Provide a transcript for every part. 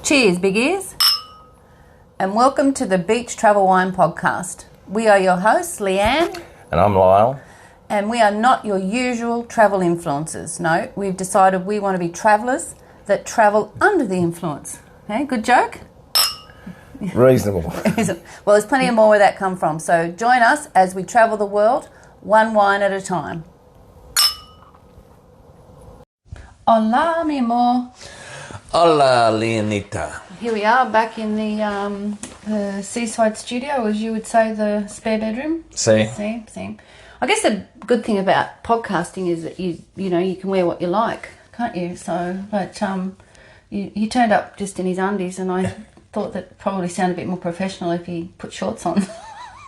Cheers, big ears, and welcome to the Beach Travel Wine Podcast. We are your hosts, Leanne. And I'm Lyle. And we are not your usual travel influencers. No, we've decided we want to be travellers that travel under the influence. Okay, good joke? Reasonable. Well, there's plenty of more where that come from. So join us as we travel the world, one wine at a time. Hola, mi amor. Hola, Leonita. Here we are back in the seaside studio, as you would say, the spare bedroom. See? I guess the good thing about podcasting is that you can wear what you like, can't you? So, but he turned up just in his undies, and I thought that probably sounded a bit more professional if he put shorts on.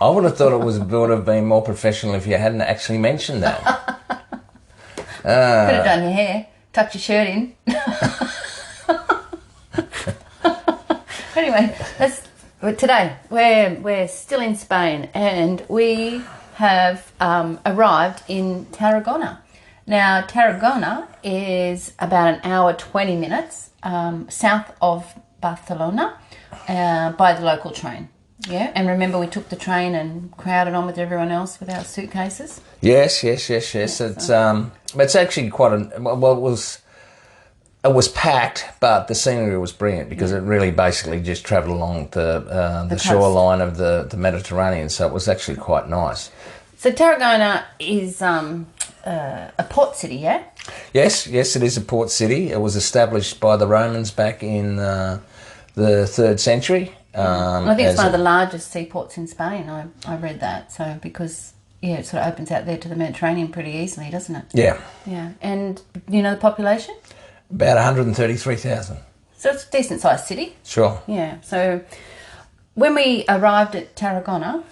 I would have thought would have been more professional if you hadn't actually mentioned that. Could have done your hair, tucked your shirt in. Anyway, today we're still in Spain, and we have arrived in Tarragona. Now, Tarragona is about an hour 20 minutes south of Barcelona by the local train. Yeah, and remember we took the train and crowded on with everyone else with our suitcases. Yes. It's actually quite it was packed, but the scenery was brilliant because it really basically just travelled along the shoreline of the Mediterranean, so it was actually quite nice. So Tarragona is a port city, yeah? Yes, it is a port city. It was established by the Romans back in the 3rd century. I think it's one of the largest seaports in Spain. I read that. So because it sort of opens out there to the Mediterranean pretty easily, doesn't it? Yeah. Yeah. And do you know the population? About 133,000. So it's a decent sized city. Sure. Yeah. So when we arrived at Tarragona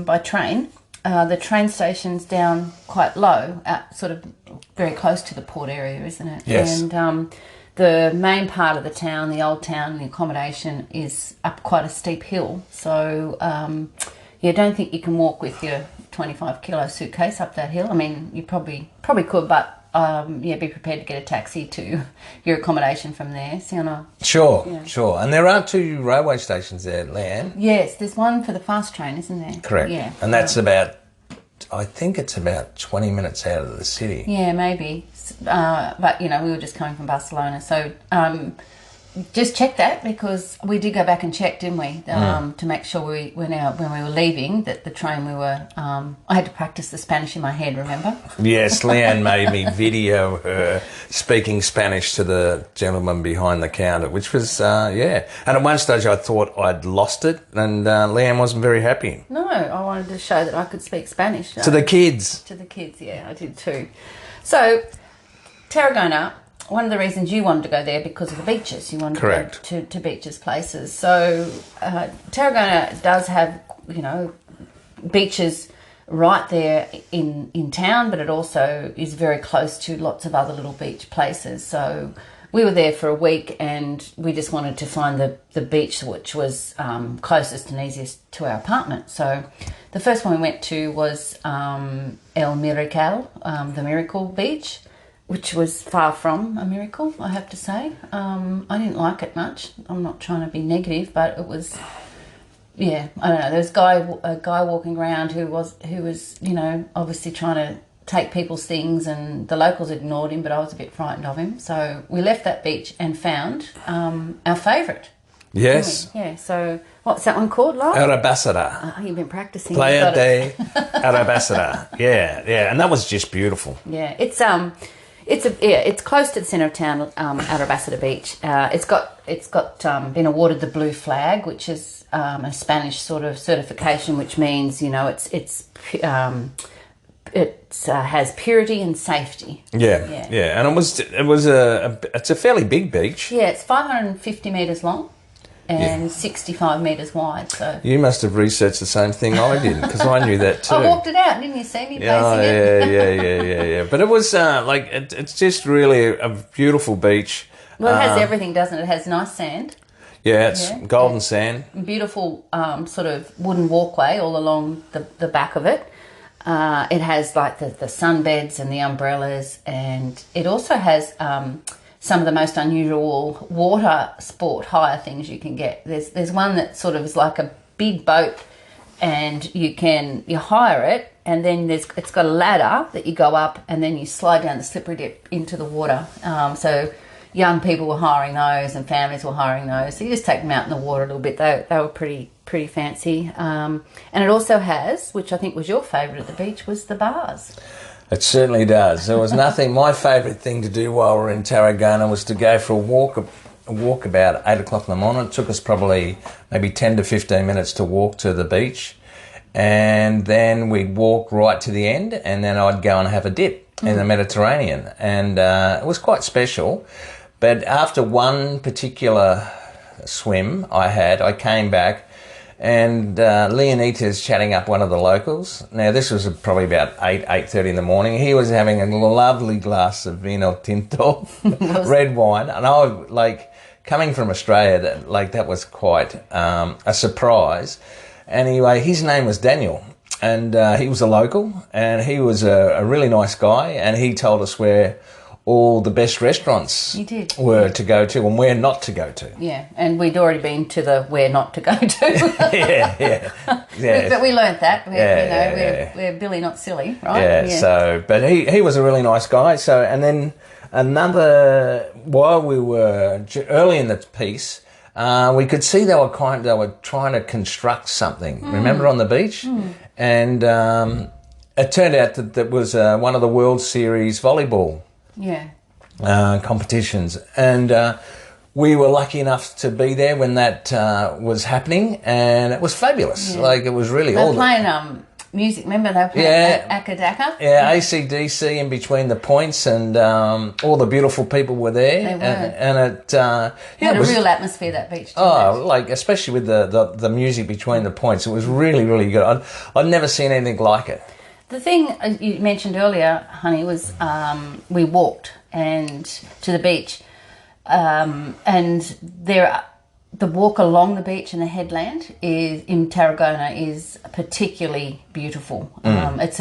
by train, the train station's down quite low, sort of very close to the port area, isn't it? Yes. And the main part of the town, the old town, the accommodation is up quite a steep hill. So I don't think you can walk with your 25 kilo suitcase up that hill. I mean, you probably could, but be prepared to get a taxi to your accommodation from there. Sure. And there are 2 railway stations there, Leanne. Yes, there's one for the fast train, isn't there? Correct. Yeah. And that's I think it's about 20 minutes out of the city. Yeah, maybe. But, we were just coming from Barcelona. So just check that, because we did go back and check, didn't we, to make sure when we were leaving that the train I had to practice the Spanish in my head, remember? Yes, Leanne made me video her speaking Spanish to the gentleman behind the counter, which was, And at one stage I thought I'd lost it, and Leanne wasn't very happy. No, I wanted to show that I could speak Spanish. To the kids. To the kids, yeah, I did too. So, Tarragona, one of the reasons you wanted to go there because of the beaches. You wanted Correct. to go to beaches places. So Tarragona does have, beaches right there in town, but it also is very close to lots of other little beach places. So we were there for a week, and we just wanted to find the beach which was closest and easiest to our apartment. So the first one we went to was El Miracle, the Miracle Beach, which was far from a miracle, I have to say. I didn't like it much. I'm not trying to be negative, but it was, I don't know. There was a guy walking around who was obviously trying to take people's things, and the locals ignored him, but I was a bit frightened of him. So we left that beach and found our favourite. Yes. Yeah, so what's that one called, Lyle? Arabasada. You've been practising. Playa de Arabasada. Yeah, and that was just beautiful. Yeah, it's close to the centre of town, Arabasada Beach. It's got been awarded the Blue Flag, which is a Spanish sort of certification, which means it has purity and safety. Yeah, and it's a fairly big beach. Yeah, it's 550 metres long and 65 metres wide. So you must have researched the same thing I did, because I knew that too. I walked it out, didn't you see me placing it? Yeah. But it was it's just really a beautiful beach. Well, it has everything, doesn't it? It has nice sand. Yeah, it's golden sand. Beautiful sort of wooden walkway all along the back of it. It has like the sunbeds and the umbrellas, and it also has some of the most unusual water sport hire things you can get. There's one that sort of is like a big boat, and you hire it, and then it's got a ladder that you go up, and then you slide down the slippery dip into the water. So young people were hiring those, and families were hiring those. So you just take them out in the water a little bit. They were pretty fancy. And it also has, which I think was your favourite at the beach, was the bars. It certainly does. There was nothing. My favourite thing to do while we were in Tarragona was to go for a walk about 8 o'clock in the morning. It took us probably maybe 10 to 15 minutes to walk to the beach, and then we'd walk right to the end, and then I'd go and have a dip in the Mediterranean, and it was quite special. But after one particular swim I came back, and Leonidas chatting up one of the locals. Now, this was probably about 8:30 in the morning. He was having a lovely glass of vino tinto, red wine. And I was, like, coming from Australia, that was quite a surprise. Anyway, his name was Daniel, and he was a local, and he was a really nice guy, and he told us where all the best restaurants were to go to and where not to go to. Yeah, and we'd already been to the where not to go to. yeah. But we learnt that. We're Billy, not silly, right? Yeah. So, but he was a really nice guy. So, and then while we were early in the piece, we could see they were trying to construct something. Remember, on the beach, and it turned out that was one of the World Series volleyball competitions, and we were lucky enough to be there when that was happening, and it was fabulous. Like, it was really they were playing music. Remember, they were playing Akadaka? Yeah, AC/DC in between the points, and all the beautiful people were there. They were. And it had a real atmosphere, that beach. Like, especially with the music between the points, it was really, really good. I'd never seen anything like it. The thing you mentioned earlier, honey, was we walked to the beach, and the walk along the beach and the headland in Tarragona is particularly beautiful. It's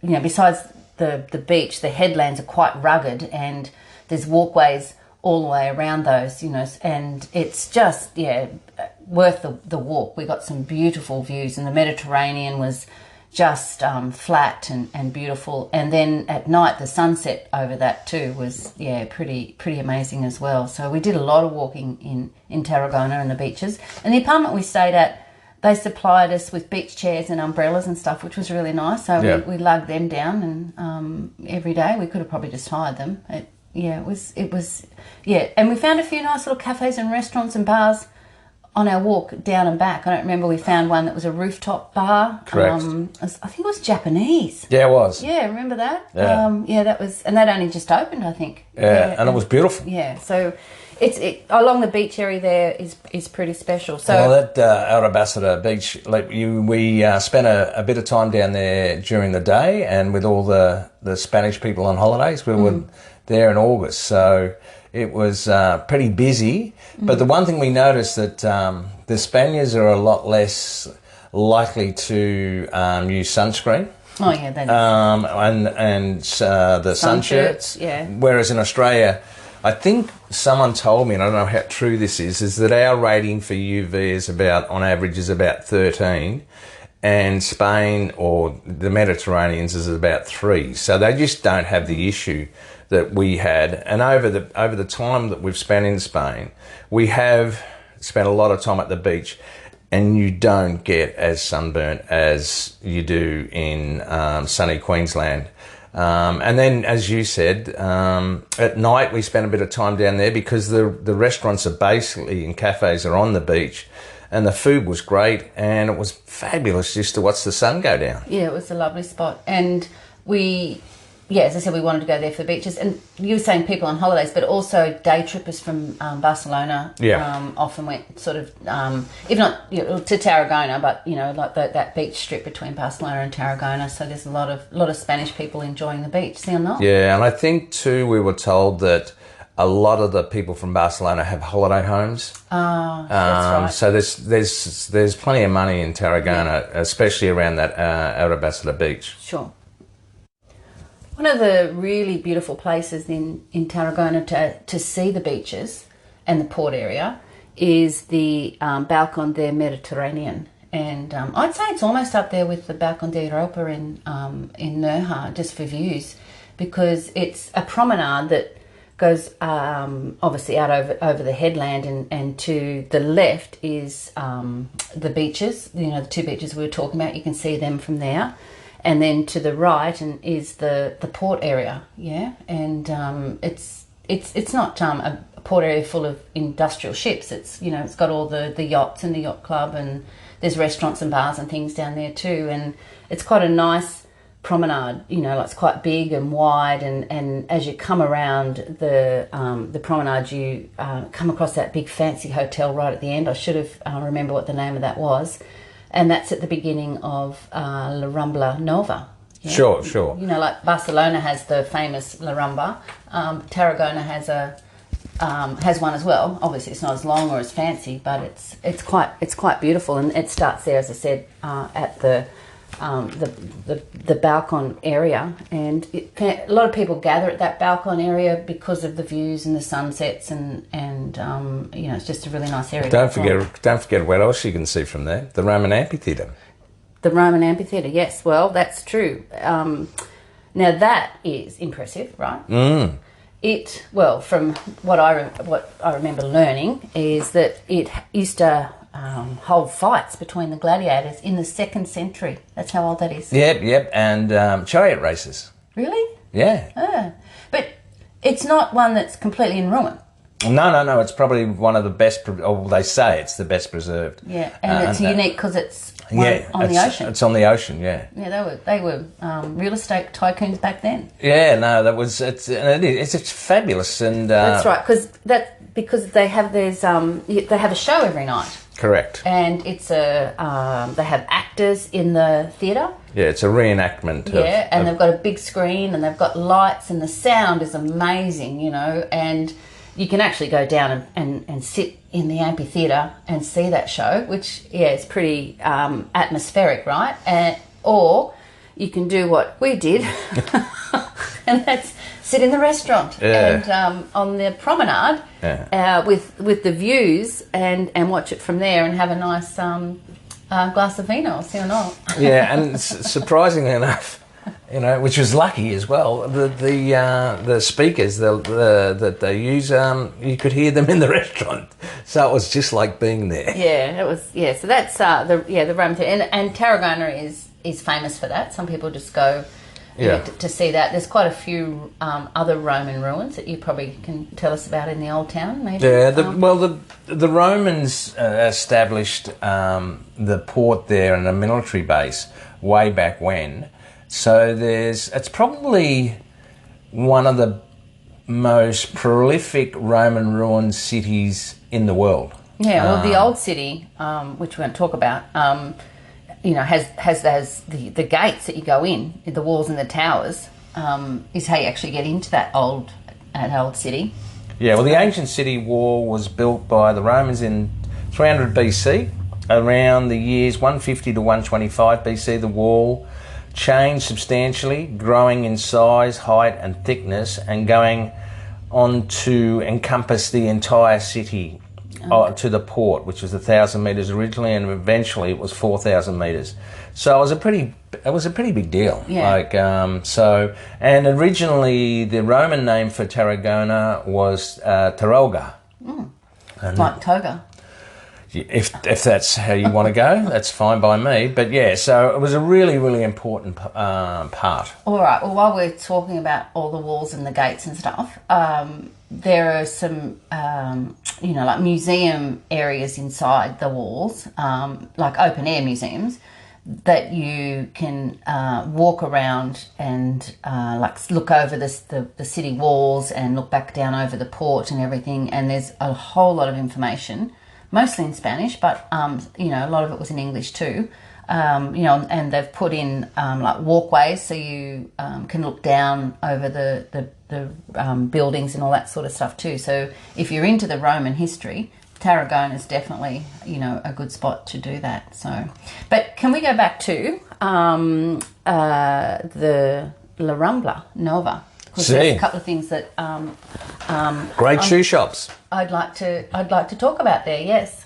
besides the beach, the headlands are quite rugged, and there's walkways all the way around those, and it's just worth the walk. We got some beautiful views, and the Mediterranean was just flat and beautiful, and then at night the sunset over that too was pretty amazing as well. So we did a lot of walking in Tarragona and the beaches, and the apartment we stayed at, they supplied us with beach chairs and umbrellas and stuff, which was really nice. So we lugged them down, and every day we could have probably just hired them. And we found a few nice little cafes and restaurants and bars on our walk down and back. I don't remember, we found one that was a rooftop bar. Correct. I think it was Japanese. Yeah, it was. Yeah, remember that? Yeah. That was, and that only just opened, I think. Yeah, and it was beautiful. Yeah, so it's along the beach area there is pretty special. So that Arabasada beach, we spent a bit of time down there during the day, and with all the Spanish people on holidays, we were there in August. So it was pretty busy, but the one thing we noticed that the Spaniards are a lot less likely to use sunscreen. Oh yeah, that is. And the sun shirts. Yeah. Whereas in Australia, I think someone told me, and I don't know how true this is that our rating for UV is on average is about 13, and Spain or the Mediterraneans is about 3. So they just don't have the issue that we had. And over the time that we've spent in Spain, we have spent a lot of time at the beach, and you don't get as sunburnt as you do in sunny Queensland. And then, as you said, at night we spent a bit of time down there because the restaurants are basically, and cafes are on the beach, and the food was great, and it was fabulous just to watch the sun go down. Yeah, it was a lovely spot. And as I said, we wanted to go there for the beaches. And you were saying people on holidays, but also day trippers from Barcelona often went sort of, if not to Tarragona, but, like that beach strip between Barcelona and Tarragona. So there's a lot of Spanish people enjoying the beach. Sound nice? Yeah, and I think too we were told that a lot of the people from Barcelona have holiday homes. That's right. So there's plenty of money in Tarragona, especially around that Arabasada beach. Sure. One of the really beautiful places in Tarragona to see the beaches and the port area is the Balcón del Mediterranean. And I'd say it's almost up there with the Balcón de Europa in Nerja, just for views, because it's a promenade that goes obviously out over the headland, and to the left is the beaches, the two beaches we were talking about. You can see them from there. And then to the right is the port area, and it's not a port area full of industrial ships. It's it's got all the yachts and the yacht club, and there's restaurants and bars and things down there too. And it's quite a nice promenade. Like it's quite big and wide, and as you come around the promenade, you come across that big fancy hotel right at the end. I should have remember what the name of that was. And that's at the beginning of La Rambla Nova. Yeah? Sure. Like Barcelona has the famous La Rambla. Tarragona has one as well. Obviously, it's not as long or as fancy, but it's quite beautiful. And it starts there, as I said, at the balcon area, and a lot of people gather at that balcon area because of the views and the sunsets, and it's just a really nice area. Don't forget what else you can see from there: the Roman amphitheatre. The Roman amphitheatre, yes. Well, that's true. Now that is impressive, right? Mm. From what I remember learning is that it used to hold fights between the gladiators in the 2nd century. That's how old that is. Yep, and chariot races. Really? Yeah. But it's not one that's completely in ruin. No. It's probably one of the best. They say it's the best preserved. Yeah, and it's unique because it's on the ocean. It's on the ocean. Yeah. Yeah, they were real estate tycoons back then. Yeah, no, it's fabulous, and that's right, because they have they have a show every night. Correct. And it's they have actors in the theatre. Yeah, it's a reenactment. And they've got a big screen, and they've got lights, and the sound is amazing, and you can actually go down and sit in the amphitheatre and see that show, which, is pretty atmospheric, right? Or you can do what we did, and that's sit in the restaurant and on the promenade with the views and watch it from there and have a nice glass of vino, or not. Yeah, and surprisingly enough, which was lucky as well. The speakers that they use, you could hear them in the restaurant, so it was just like being there. Yeah, it was. Yeah, so that's the Roman theatre, and Tarragona is famous for that. Some people just go to see that. There's quite a few other Roman ruins that you probably can tell us about in the old town, maybe. Yeah, the Romans established the port there and a military base way back when. So it's probably one of the most prolific Roman ruined cities in the world. Yeah, well, the old city, which we're going to talk about, has the gates that you go in, the walls and the towers, is how you actually get into that old city. Yeah, well, the ancient city wall was built by the Romans in 300 BC. Around the years 150 to 125 BC, the wall changed substantially, growing in size, height and thickness, and going on to encompass the entire city to the port, which was 1,000 metres originally, and eventually it was 4,000 metres. So it was a pretty big deal. Yeah. And originally the Roman name for Tarragona was Tarragona. Like toga. If that's how you want to go, that's fine by me. But yeah, so it was a really, really important part. All right. Well, while we're talking about all the walls and the gates and stuff, there are some, like museum areas inside the walls, like open air museums, that you can walk around and look over the city walls and look back down over the port and everything. And there's a whole lot of information. Mostly in Spanish, but a lot of it was in English too. And they've put in walkways so you can look down over the buildings and all that sort of stuff too. So if you're into the Roman history, Tarragona is definitely a good spot to do that. So, but can we go back to La Rambla Nova. Because See. there's a couple of things that Great shoe shops. I'd like to talk about there. Yes.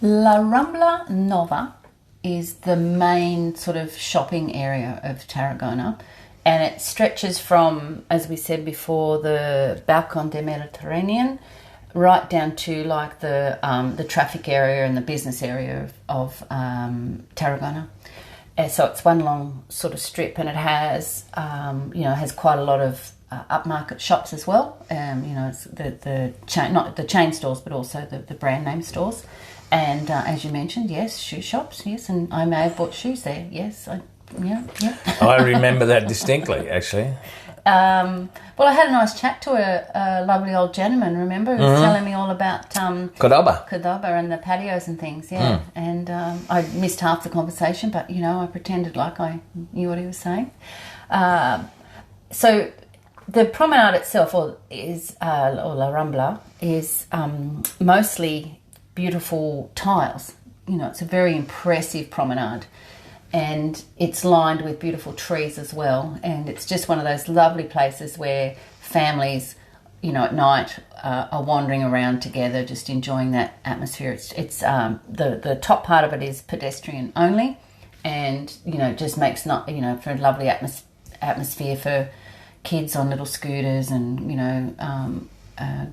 La Rambla Nova is the main sort of shopping area of Tarragona, and it stretches from, as we said before, the Balcon de Mediterranean right down to like the traffic area and the business area of Tarragona. And so it's one long sort of strip, and it has has quite a lot of upmarket shops as well. It's the chain, not the chain stores, but also the brand name stores. And as you mentioned, yes, shoe shops, yes, and I may have bought shoes there, yes, yeah. I remember that distinctly, actually. Well, I had a nice chat to a lovely old gentleman, remember, who was telling me all about Cordoba and the patios and things, yeah. And I missed half the conversation, but, I pretended like I knew what he was saying. So the promenade itself, or La Rambla, is mostly beautiful tiles. It's a very impressive promenade, and it's lined with beautiful trees as well, and it's just one of those lovely places where families at night are wandering around together, just enjoying that atmosphere. It's the top part of it is pedestrian only, and just makes for a lovely atmosphere for kids on little scooters, and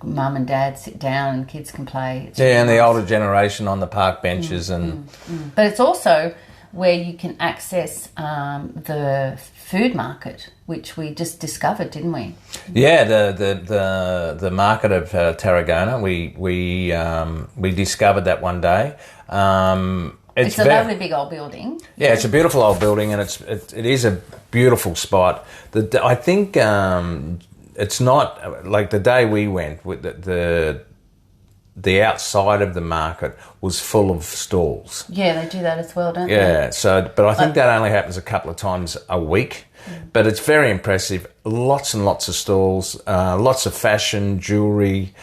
mum and dad sit down and kids can play. It's and really the nice. older generation on the park benches. But it's also where you can access the food market, which we just discovered, didn't we? Yeah, the market of Tarragona. We discovered that one day. It's a lovely big old building. Yeah, it's a beautiful old building, and it is a beautiful spot. I think it's not like the day we went. With the outside of the market was full of stalls. Yeah, they do that as well, don't they? Yeah. So, but I think that only happens a couple of times a week. But it's very impressive. Lots and lots of stalls. Lots of fashion, jewelry.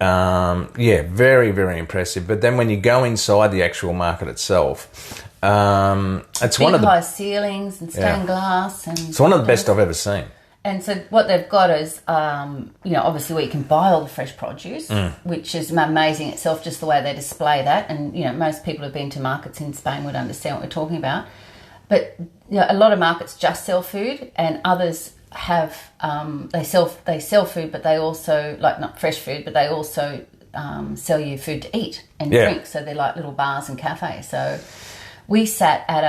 Very, very impressive. But then when you go inside the actual market itself, it's big one of the high ceilings and stained glass, and it's one of the best I've ever seen. And so what they've got is, obviously where you can buy all the fresh produce, which is amazing itself, just the way they display that. And, most people who've been to markets in Spain would understand what we're talking about. But, a lot of markets just sell food, and others have, they sell food, but they also, like not fresh food, but they also sell you food to eat and drink. So they're like little bars and cafes. So we sat at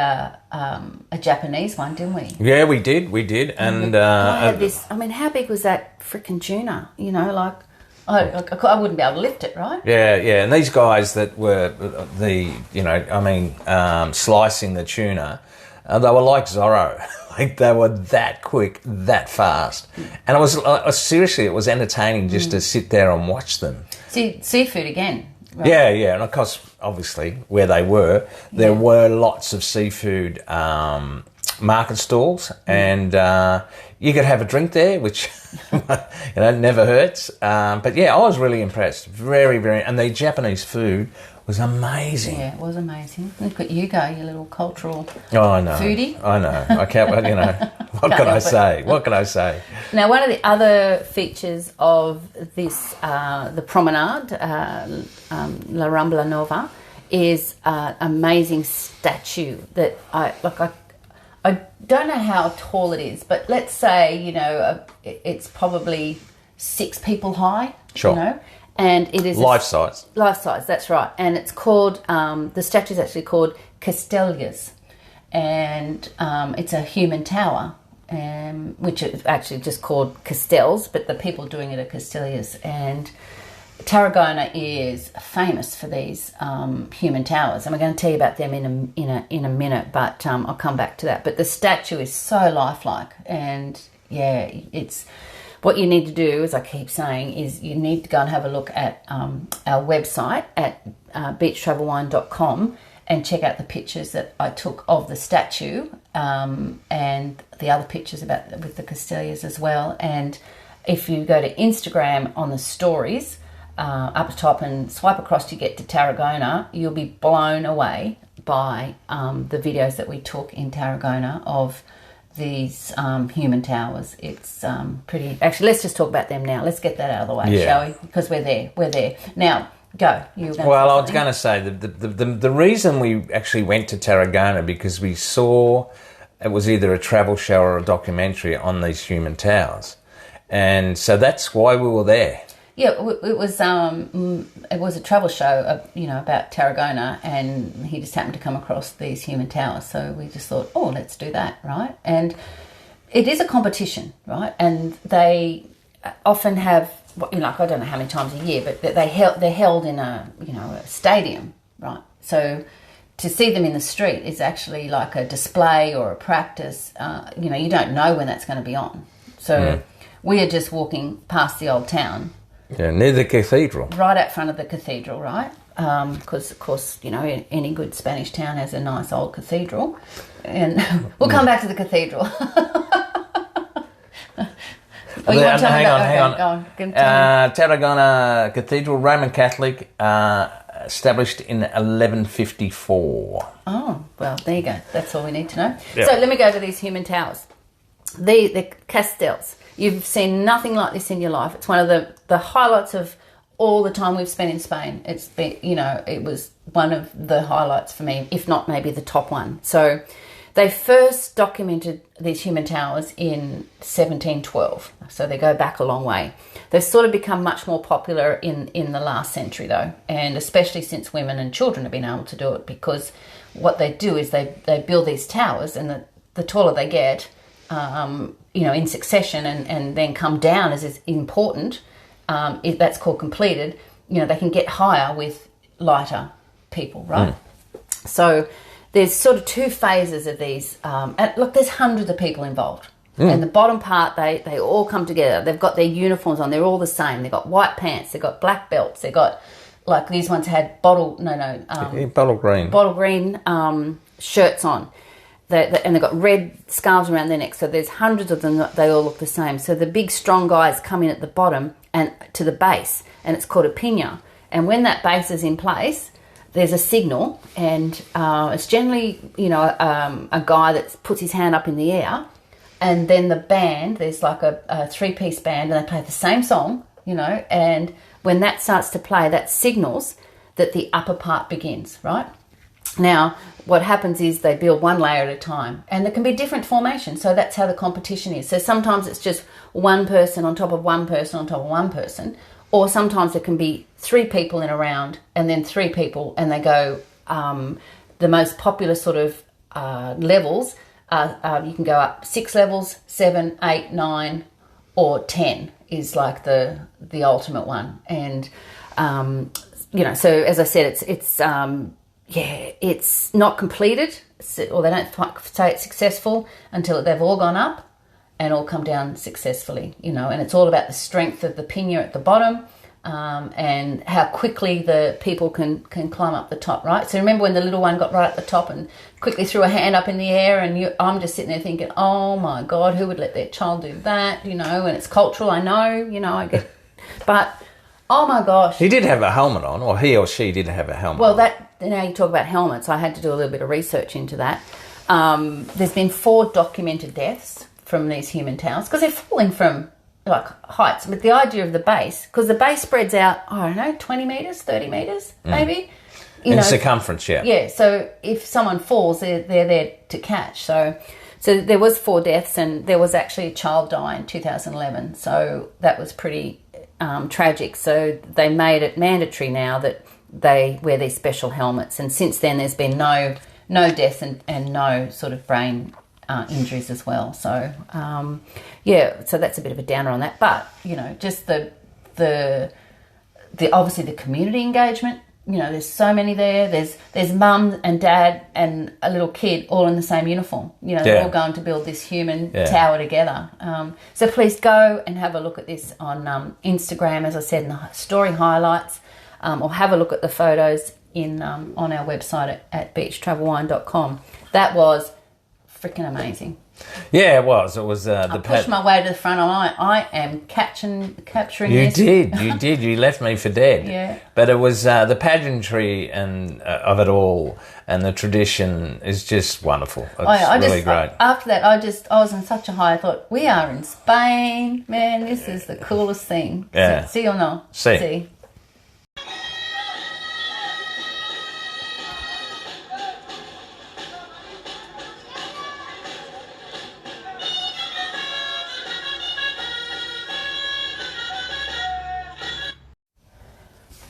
a Japanese one, didn't we? Yeah, we did. And I had this. I mean, how big was that freaking tuna? I wouldn't be able to lift it, right? Yeah. And these guys that were slicing the tuna, they were like Zorro. Like they were that quick, that fast, and it was seriously, it was entertaining just to sit there and watch them. See, seafood again. Right? Yeah, and of course, obviously, where they were, there were lots of seafood market stalls, and you could have a drink there, which never hurts. But yeah, I was really impressed, very, very, and the Japanese food was amazing. Yeah, it was amazing. Look at you go, you little cultural I know, foodie. I know. I can't. What can I say? What can I say? Now, one of the other features of this, the promenade, La Rambla Nova, is an amazing statue that I don't know how tall it is, but let's say it's probably 6 people high. Sure. And it is life size. Life size, that's right. And it's called, the statue is actually called Castellias. And it's a human tower, which is actually just called Castells, but the people doing it are Castellias. And Tarragona is famous for these human towers. And we're going to tell you about them in a minute, but I'll come back to that. But the statue is so lifelike, and yeah, it's... What you need to do, as I keep saying, is you need to go and have a look at our website at beachtravelwine.com and check out the pictures that I took of the statue, and the other pictures with the Castilias as well. And if you go to Instagram on the stories, up the top and swipe across to get to Tarragona, you'll be blown away by the videos that we took in Tarragona of these human towers. It's pretty... Actually, let's just talk about them now. Let's get that out of the way, shall we? Because we're there. Now, go. Well, I was going to say, the reason we actually went to Tarragona, because we saw... It was either a travel show or a documentary on these human towers. And so that's why we were there. Yeah, it was a travel show, about Tarragona, and he just happened to come across these human towers. So we just thought, oh, let's do that, right? And it is a competition, right? And they often have, I don't know how many times a year, but they're held in a stadium, right? So to see them in the street is actually like a display or a practice. You don't know when that's going to be on. So we are just walking past the old town. Yeah, near the cathedral. Right out front of the cathedral, right? Because, of course, any good Spanish town has a nice old cathedral. And we'll come back to the cathedral. Hang on. Tarragona Cathedral, Roman Catholic, established in 1154. Oh, well, there you go. That's all we need to know. Yep. So let me go to these human towers. The castells. You've seen nothing like this in your life. It's one of the highlights of all the time we've spent in Spain. It's been, it was one of the highlights for me, if not maybe the top one. So they first documented these human towers in 1712. So they go back a long way. They've sort of become much more popular in the last century, though, and especially since women and children have been able to do it, because what they do is they build these towers, and the taller they get, in succession and then come down as is important, if that's called completed, they can get higher with lighter people, right? So there's sort of two phases of these. And look, there's hundreds of people involved. And the bottom part, they all come together. They've got their uniforms on. They're all the same. They've got white pants. They've got black belts. They've got, like these ones had bottle green shirts on. And they've got red scarves around their necks. So there's hundreds of them. They all look the same. So the big, strong guys come in at the bottom and to the base, and it's called a piña. And when that base is in place, there's a signal, and it's generally, a guy that puts his hand up in the air, and then the band, there's like a three-piece band, and they play the same song, and when that starts to play, that signals that the upper part begins, right? Now, what happens is they build one layer at a time, and there can be different formations, so that's how the competition is. So sometimes it's just one person on top of one person on top of one person, or sometimes there can be three people in a round and then three people, and they go, the most popular sort of levels, you can go up 6 levels, 7, 8, 9, or 10 is like the ultimate one. And, so as I said, it's not completed, or they don't say it's successful until they've all gone up and all come down successfully, and it's all about the strength of the piña at the bottom, and how quickly the people can climb up the top, right? So remember when the little one got right at the top and quickly threw a hand up in the air, and I'm just sitting there thinking, oh my God, who would let their child do that, and it's cultural, I know, I get, but oh my gosh. He did have a helmet on, or he or she did have a helmet on. Well, now you talk about helmets, I had to do a little bit of research into that. There's been 4 documented deaths from these human towers, because they're falling from like heights, but the idea of the base, because the base spreads out, I don't know, 20 metres, 30 metres, maybe. In circumference, yeah. Yeah, so if someone falls, they're there to catch. So there was 4 deaths, and there was actually a child die in 2011, so that was pretty tragic. So they made it mandatory now that they wear these special helmets, and since then there's been no deaths and no sort of brain injuries as well. So so that's a bit of a downer on that, but just the obviously the community engagement, there's so many there. There's mum and dad and a little kid all in the same uniform, they're all going to build this human tower together. So please go and have a look at this on Instagram, as I said, in the story highlights, or have a look at the photos. in on our website at beachtravelwine.com. That was freaking amazing. Yeah, it was. It was I pushed my way to the front. I am capturing You this. You did. You left me for dead. Yeah. But it was the pageantry and of it all, and the tradition is just wonderful. It's really great. After that, I was on such a high. I thought, we are in Spain, man. This is the coolest thing. Yeah. See or no? See.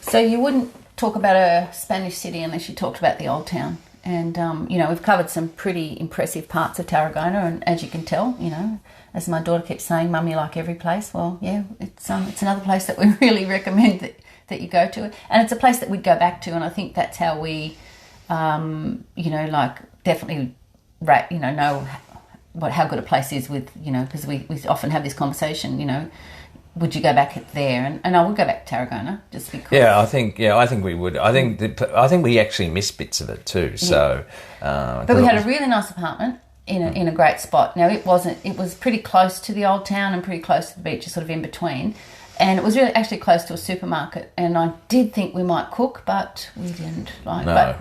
So you wouldn't talk about a Spanish city unless you talked about the old town. And, we've covered some pretty impressive parts of Tarragona. And as you can tell, as my daughter keeps saying, Mum, you like every place. Well, yeah, it's another place that we really recommend that you go to. And it's a place that we'd go back to. And I think that's how we, definitely, know how good a place is with, because we often have this conversation, would you go back there? And I would go back to Tarragona just because. Yeah, I think we would. I think we actually missed bits of it too. So, but we had a really nice apartment in a great spot. Now it was pretty close to the old town and pretty close to the beach, sort of in between. And it was really actually close to a supermarket. And I did think we might cook, but we didn't. But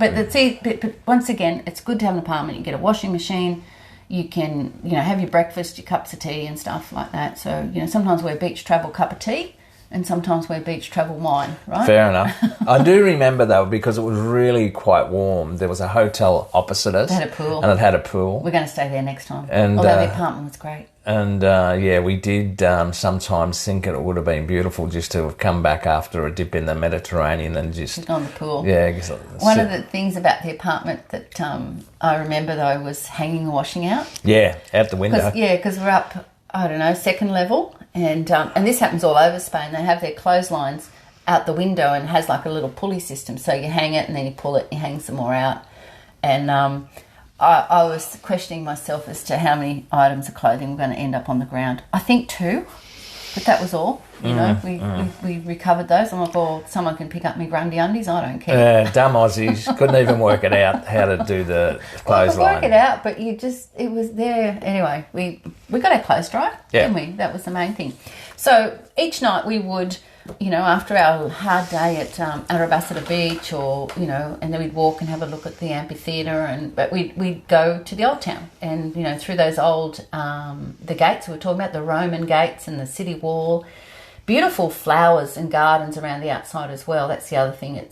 once again, it's good to have an apartment. You get a washing machine. You can, have your breakfast, your cups of tea and stuff like that. So, sometimes we're beach travel cup of tea and sometimes we're beach travel wine, right? Fair enough. I do remember, though, because it was really quite warm, there was a hotel opposite us. It had a pool. And it had a pool. We're going to stay there next time. And, although the apartment was great. And, we did sometimes think it would have been beautiful just to have come back after a dip in the Mediterranean and just... on the pool. Yeah. One of the things about the apartment that I remember, though, was hanging the washing out. Yeah, out the window. Because we're up, I don't know, second level. And this happens all over Spain. They have their clotheslines out the window and has like a little pulley system. So you hang it and then you pull it, you hang some more out. And... I was questioning myself as to how many items of clothing were going to end up on the ground. I think 2, but that was all. We recovered those. I'm like, someone can pick up me Grundy undies. I don't care. Dumb Aussies couldn't even work it out how to do the clothesline. Work it out, but it was there. Anyway, we got our clothes dry, didn't we? That was the main thing. So each night we would... after our hard day at Arabasada Beach and then we'd walk and have a look at the amphitheatre but we'd go to the old town and, through those old, the gates we were talking about, the Roman gates and the city wall, beautiful flowers and gardens around the outside as well. That's the other thing.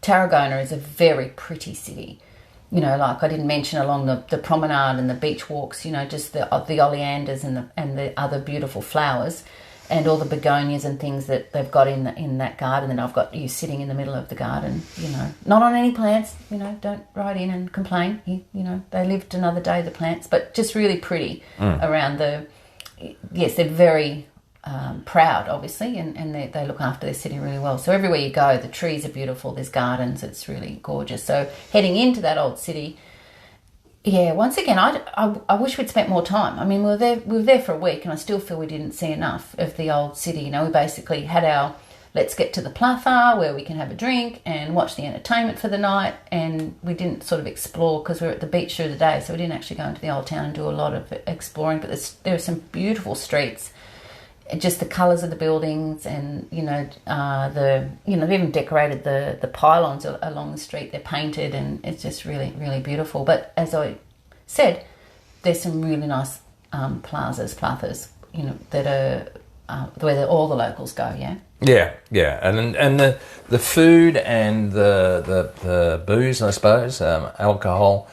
Tarragona is a very pretty city. Like I didn't mention along the promenade and the beach walks, just the oleanders and the other beautiful flowers. And all the begonias and things that they've got in that garden. And I've got you sitting in the middle of the garden, not on any plants, don't write in and complain. They lived another day, the plants, but just really pretty around yes, they're very proud, obviously, and they look after their city really well. So everywhere you go, the trees are beautiful, there's gardens, it's really gorgeous. So heading into that old city, yeah, once again, I wish we'd spent more time. I mean, we were there for a week and I still feel we didn't see enough of the old city. We basically had our let's get to the plaza where we can have a drink and watch the entertainment for the night, and we didn't sort of explore because we were at the beach through the day, so we didn't actually go into the old town and do a lot of exploring. But there are some beautiful streets, just the colours of the buildings, and they've even decorated the pylons along the street. They're painted and it's just really, really beautiful. But as I said, there's some really nice plazas that are where all the locals go. Yeah, and the food and the booze, I suppose, alcohol,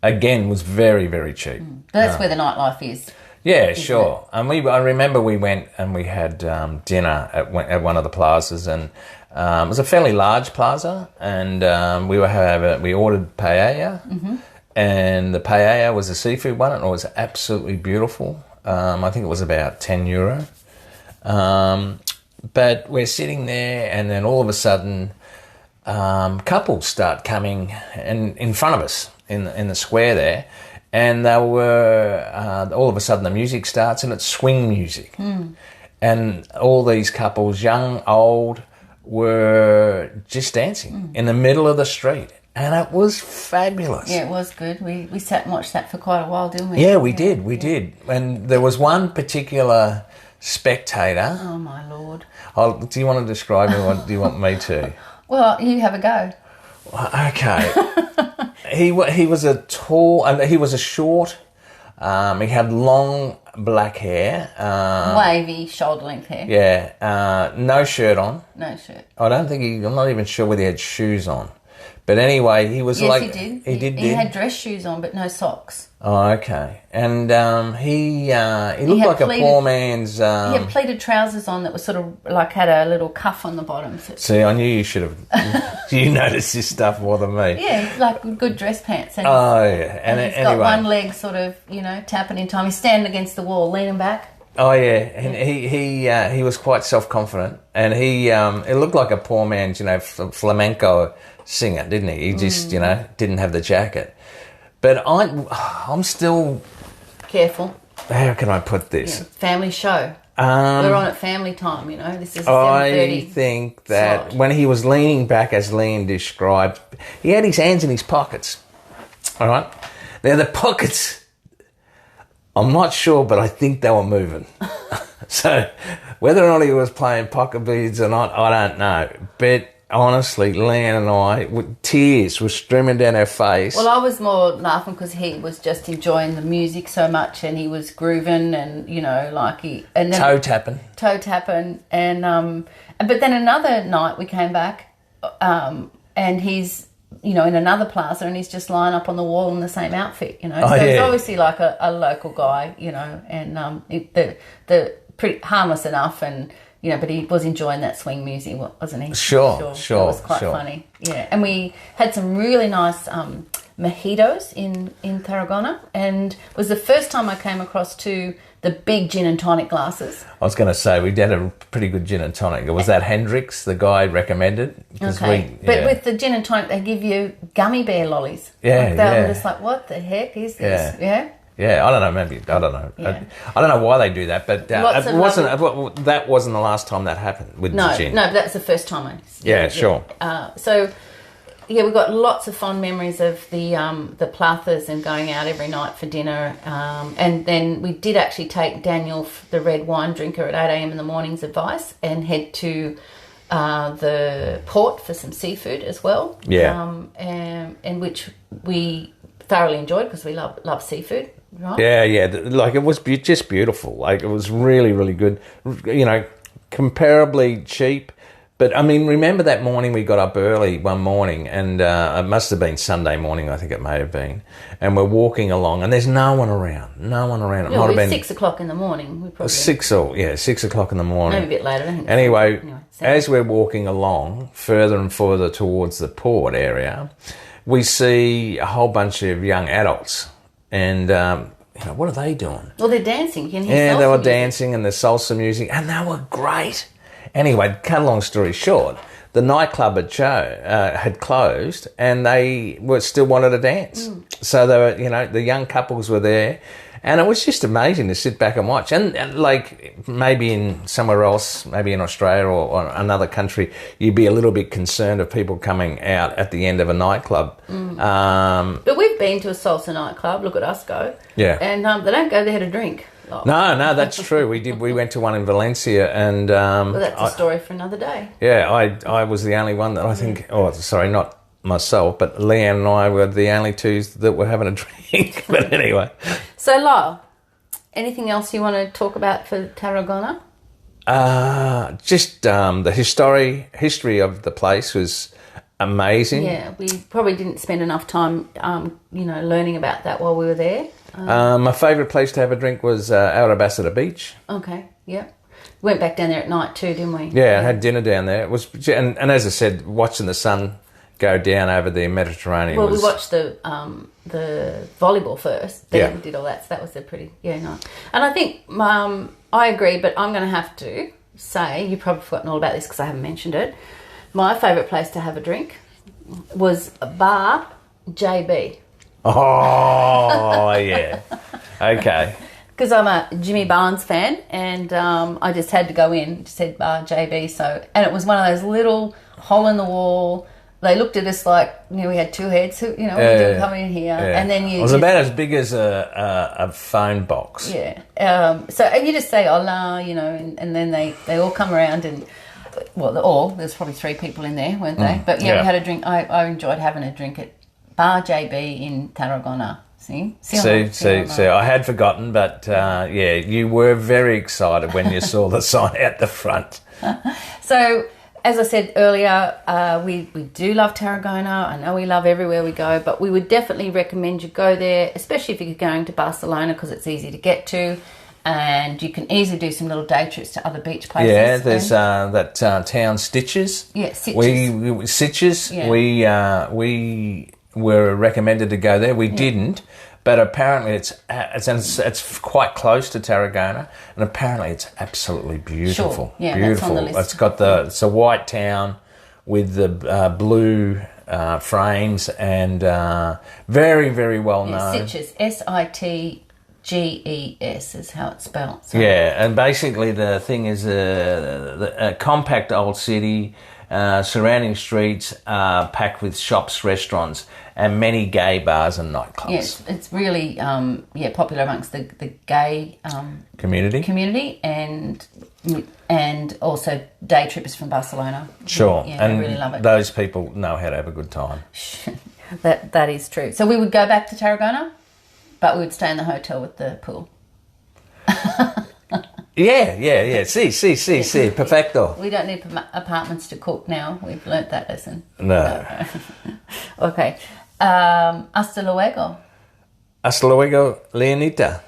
again, was very, very cheap. That's where the nightlife is. Yeah, sure. And I remember we went and we had dinner at one of the plazas, and it was a fairly large plaza, and we ordered paella, and the paella was a seafood one, and it was absolutely beautiful. I think it was about €10. But we're sitting there, and then all of a sudden, couples start coming in front of us in the square there. And they were, all of a sudden the music starts and it's swing music. And all these couples, young, old, were just dancing in the middle of the street. And it was fabulous. Yeah, it was good. We sat and watched that for quite a while, didn't we? Yeah, we did. And there was one particular spectator. Oh, my Lord. Do you want to describe him or do you want me to? Well, you have a go. Okay. He was a tall, and he was a short. He had long black hair. Wavy, shoulder-length hair. Yeah. No shirt on. No shirt. I'm not even sure whether he had shoes on. But anyway, he was Yes, he did. He did. He had dress shoes on, but no socks. Oh, okay. And he looked like a poor man's. He had pleated trousers on that was sort of like had a little cuff on the bottom. So see, I knew you should have. You noticed this stuff more than me. Yeah, like good dress pants. And oh yeah, and he's anyway, got one leg sort of tapping in time. He's standing against the wall, leaning back. Oh yeah, and he was quite self-confident, and it looked like a poor man's flamenco singer, didn't he? He just didn't have the jacket. But I'm still careful. How can I put this? Yeah, family show. We're on at family time. This is. I think that slot. When he was leaning back, as Leanne described, he had his hands in his pockets. All right, now the pockets. I'm not sure, but I think they were moving. So whether or not he was playing pocket beads or not, I don't know. But honestly, Leanne and I, tears were streaming down her face. Well, I was more laughing because he was just enjoying the music so much, and he was grooving, and toe tapping, and but then another night we came back, and he's in another plaza, and he's just lying up on the wall in the same outfit, So he's obviously like a local guy, and the pretty harmless enough, and but he was enjoying that swing music, wasn't he? Sure. It was quite funny, yeah. And we had some really nice mojitos in Tarragona, and it was the first time I came across the big gin and tonic glasses. I was going to say, we did a pretty good gin and tonic. Was that Hendrix, the guy recommended? Okay. But with the gin and tonic, they give you gummy bear lollies. Yeah, I'm just like, what the heck is this? Yeah. Yeah, I don't know. Maybe I don't know. Yeah. I don't know why they do that, but that wasn't the last time that happened with the gin. No, but that's the first time. Sure. We've got lots of fond memories of the plazas and going out every night for dinner. And then we did actually take Daniel, the red wine drinker, at 8 a.m. in the morning's advice and head to the port for some seafood as well. Yeah. And which we thoroughly enjoyed because we love seafood. Right? Yeah. Like, it was just beautiful. Like, it was really, really good. Comparably cheap. But, I mean, remember that morning we got up early one morning, and it must have been Sunday morning, I think it may have been, and we're walking along, and there's no one around. It might have been 6 o'clock in the morning. We probably 6 o'clock in the morning. Maybe a bit later. I think anyway, as we're walking along further and further towards the port area, we see a whole bunch of young adults, and what are they doing? Well, they're dancing. They were dancing, and the salsa music, and they were great. Anyway, cut a long story short, the nightclub had closed, and they still wanted to dance. So they were, the young couples were there, and it was just amazing to sit back and watch. And like, maybe in somewhere else, maybe in Australia or another country, you'd be a little bit concerned of people coming out at the end of a nightclub. But we've been to a salsa nightclub. Look at us go. Yeah, and they don't go there to drink. Oh. No, that's true. We went to one in Valencia, and well, that's a story for another day. Yeah, I was the only one that I think. Oh, sorry, not myself, but Leanne and I were the only two that were having a drink. But anyway. So, Lyle, anything else you want to talk about for Tarragona? Just the history of the place was amazing. Yeah, we probably didn't spend enough time, learning about that while we were there. My favourite place to have a drink was our Ambassador Beach. Okay, yeah. Went back down there at night too, didn't we? Yeah, I had dinner down there. It was, and as I said, watching the sun go down over the Mediterranean. Well, we watched the volleyball first. Then we did all that, so that was nice. And I think I agree, but I'm going to have to say, you've probably forgotten all about this because I haven't mentioned it. My favourite place to have a drink was Bar JB. Oh, yeah. Okay. because I'm a Jimmy Barnes fan, and I just had to go in. It said Bar JB, and it was one of those little hole in the wall. They looked at us like, we had two heads. We didn't come in here, and then it was about as big as a phone box. Yeah. And you just say hola, and then they all come around and. Well, there's probably 3 people in there, weren't they? But we had a drink. I enjoyed having a drink at Bar JB in Tarragona. See, I had forgotten, but you were very excited when you saw the sign out the front. So, as I said earlier, we do love Tarragona. I know we love everywhere we go, but we would definitely recommend you go there, especially if you're going to Barcelona, because it's easy to get to. And you can easily do some little day trips to other beach places. Yeah, there's that town Stitches. Yeah, Sitges. Sitges. Yeah. We were recommended to go there. We didn't, but apparently it's quite close to Tarragona, and apparently it's absolutely beautiful. Sure. Yeah, beautiful. That's on the list. It's a white town with the blue frames and very, very well known. Sitges. SITGES is how it's spelled. So. Yeah, and basically the thing is a compact old city, surrounding streets packed with shops, restaurants, and many gay bars and nightclubs. Yes, it's really popular amongst the gay community and also day trippers from Barcelona. Sure, yeah, and they really love it. Those people know how to have a good time. That is true. So we would go back to Tarragona, but we would stay in the hotel with the pool. Yeah. See, perfecto. We don't need apartments to cook now. We've learnt that lesson. No. Okay. Hasta luego. Hasta luego, Leonita.